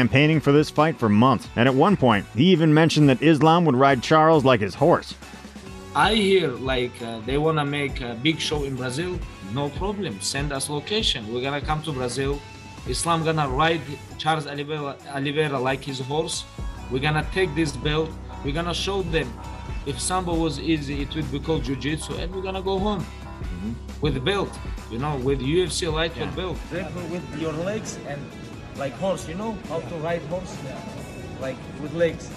campaigning for this fight for months, and at one point, he even mentioned that Islam would ride Charles like his horse. I hear like they want to make a big show in Brazil. No problem. Send us location. We're going to come to Brazil. Islam going to ride Charles Oliveira like his horse. We're going to take this belt. We're going to show them if Sambo was easy, it would be called Jiu-Jitsu, and we're going to go home with the belt, you know, with UFC lightweight belt. With your legs and like horse, you know how to ride horse? Like with legs.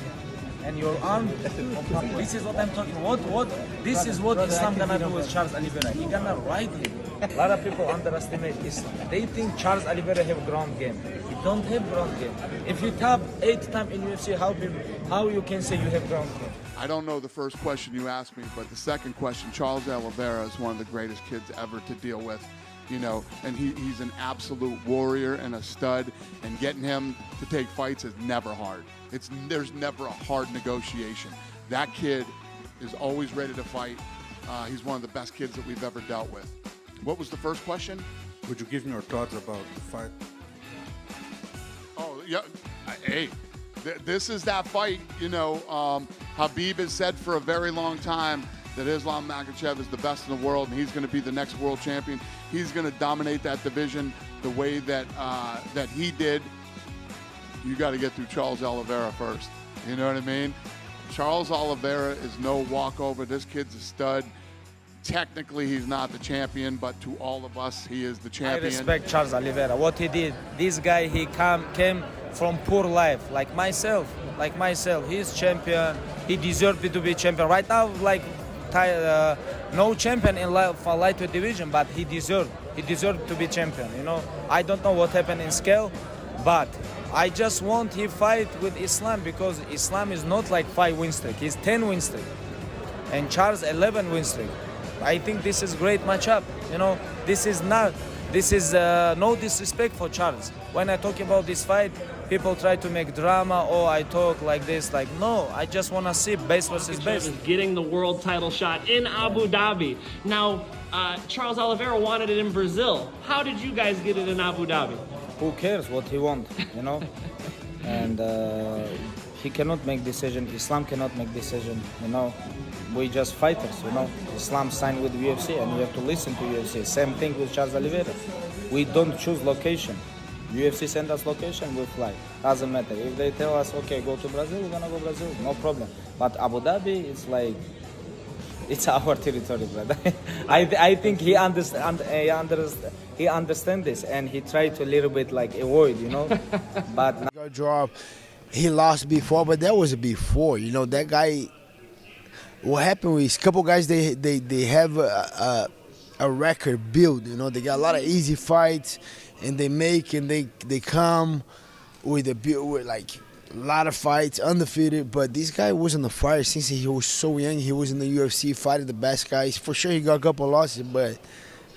And your arm, this is what I'm talking about. This is what Islam gonna do with Charles Oliveira. He gonna ride him. A lot of people underestimate Islam. They think Charles Oliveira have ground game. He don't have ground game. If you tap 8 times in UFC, how you can say you have ground game? I don't know the first question you asked me, but the second question, Charles Oliveira is one of the greatest kids ever to deal with. You know, and he's an absolute warrior and a stud, and getting him to take fights is never hard. There's never a hard negotiation. That kid is always ready to fight. He's one of the best kids that we've ever dealt with. What was the first question? Would you give me your thoughts about the fight? Oh, yeah. Hey, this is that fight. You know, Khabib has said for a very long time that Islam Makhachev is the best in the world, and he's going to be the next world champion. He's going to dominate that division the way that that he did. You got to get through Charles Oliveira first. You know what I mean? Charles Oliveira is no walkover. This kid's a stud. Technically, he's not the champion, but to all of us, he is the champion. I respect Charles Oliveira. What he did, this guy, he came from poor life, like myself. He's champion. He deserved to be champion. Right now, like no champion in lightweight division, but he deserved to be champion. You know, I don't know what happened in scale, but I just want he fight with Islam, because Islam is not like 5 win streak. He's 10 win streak, and Charles 11 win streak. I think this is great matchup. You know, this is no disrespect for Charles. When I talk about this fight, people try to make drama, or I talk like this. Like, no, I just want to see base versus base. Getting the world title shot in Abu Dhabi. Now, Charles Oliveira wanted it in Brazil. How did you guys get it in Abu Dhabi? Who cares what he wants, you know? And he cannot make decision. Islam cannot make decision, you know? We just fighters, you know? Islam signed with UFC, and we have to listen to UFC. Same thing with Charles Oliveira. We don't choose location. UFC send us location, we fly. Doesn't matter. If they tell us, okay, go to Brazil, we're gonna go Brazil, no problem. But Abu Dhabi, it's like, it's our territory, brother. I think he understands this, and he tried to a little bit like avoid, you know. But now, draw, he lost before, but that was before, you know. That guy, what happened with a couple guys, they have a record build, you know. They got a lot of easy fights, and they come with like a lot of fights, undefeated. But this guy wasn't a fighter since he was so young. He was in the UFC fighting the best guys. For sure, he got a couple losses, but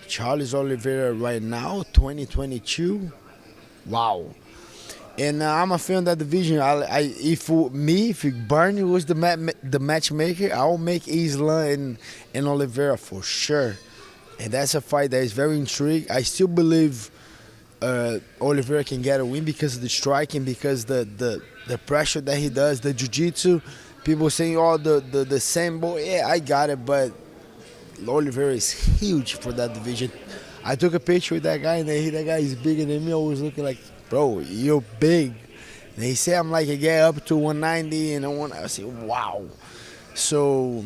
Charles Oliveira right now, 2022, wow. And I'm a fan of that division. If Bernie was the matchmaker, I'll make Islam and Oliveira for sure. And that's a fight that is very intriguing. I still believe Oliveira can get a win because of the striking, because the pressure that he does, the jiu-jitsu. People saying, oh, the sambo. Yeah, I got it, but Oliveira is huge for that division. I took a picture with that guy, and that guy is bigger than me. I was looking like, bro, you're big. And he said I'm like, I get up to 190, and I say, wow. So,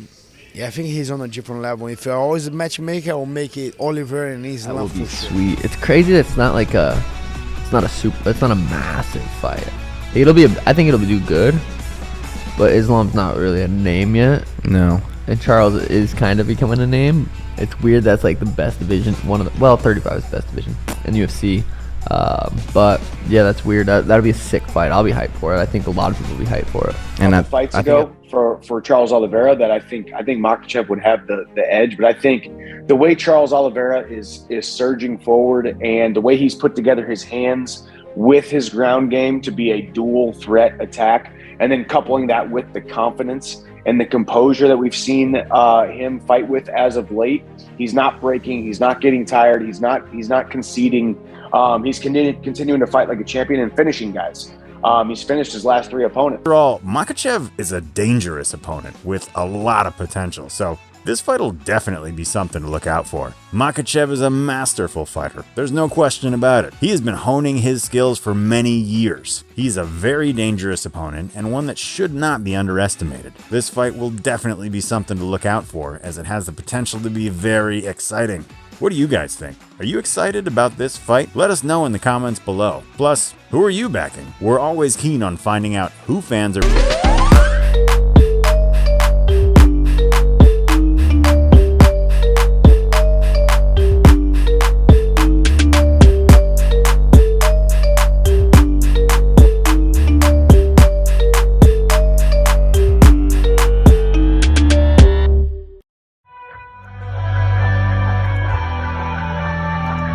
yeah, I think he's on a different level. If I was a matchmaker, I will make it Oliveira and Islam. That would be sweet. It's crazy that it's not like it's not a massive fight. I think it'll do good, but Islam's not really a name yet. No. And Charles is kind of becoming a name. It's weird that's like the best division, 35 is the best division in the UFC. But yeah, that's weird. That'll be a sick fight. I'll be hyped for it. I think a lot of people will be hyped for it. And fights ago for Charles Oliveira, that I think Makhachev would have the edge, but I think the way Charles Oliveira is surging forward, and the way he's put together his hands with his ground game to be a dual threat attack, and then coupling that with the confidence and the composure that we've seen him fight with as of late. He's not breaking. He's not getting tired. He's not conceding. He's continuing to fight like a champion and finishing guys. He's finished his last 3 opponents. Overall, Makhachev is a dangerous opponent with a lot of potential, so this fight will definitely be something to look out for. Makhachev is a masterful fighter, there's no question about it. He has been honing his skills for many years. He's a very dangerous opponent and one that should not be underestimated. This fight will definitely be something to look out for, as it has the potential to be very exciting. What do you guys think? Are you excited about this fight? Let us know in the comments below. Plus, who are you backing? We're always keen on finding out who fans are